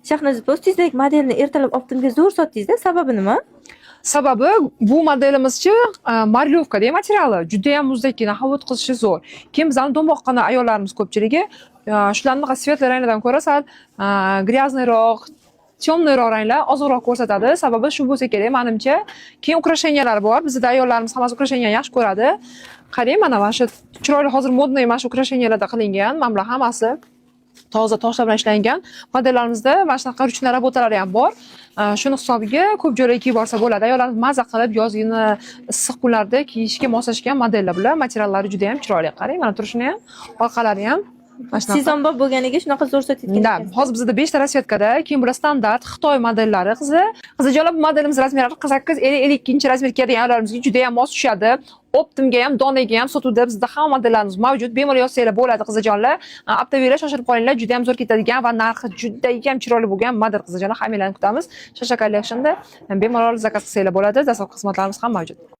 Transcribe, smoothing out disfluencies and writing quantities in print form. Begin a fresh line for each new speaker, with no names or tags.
Shahnoza opa, o'zingizdagi modelni ertalab optimga zo'r sotdingiz-da, sababi nima?
Sababi bu modelimizchi marlyovkada materiali juda ham muzdekkina, havo o'tkazishi zo'r. Keyin bizning do'mboqqina ayollarimiz ko'pchiligi shularning svetli ranglardan ko'ra sal gryaznyroq, temnoyroq ranglar ozroq ko'rsatadi. Sababi shu bo'lsa kerak, menimcha. Keyin ukrashenyalar bor. Bizda ayollarimiz hammasi ukrashenya yaxshi ko'radi. Qarang, mana shu chiroyli hozir modniy mana shu ukrashenyalarda qilingan. Mana bular hammasi toza toshlar bilan ishlangan. Modellarimizda mana shunaqa ruchniy rabotalari ham bor. Shuni hisobiga ko'p joylarga kiyib borsa bo'ladi. Ayollarimiz maza qilib yozgini issiq kunlarda kiyishga moslashgan modellar bular. Materiallari juda ham chiroyli. Qarang, mana turishini ham, orqalari ham
Sezonbop bo'lganiga shunaqa zo'r sotayotgan
da, hozir bizda 5 ta rasvetkada, keyin bular standart Xitoy modellari. Qizijonlar bu modelimiz razmerlari 48, 50, 52 razmer kiyadigan ayollarimizga juda ham mos tushadi. Optimga ham, donaga ham sotuvda bizda hamma modellarimiz mavjud. Bemalol yozsanglar bo'ladi qizijonlar. Optaviyalar shoshilib qolinglar, juda ham zo'r ketadigan va narxi juda ham chiroyli bo'lgan model qizijonlar. Hammalarni kutamiz. Shasha collectionda bemalol zakaz qilsanglar bo'ladi. Dastlabki xizmatlarimiz ham mavjud.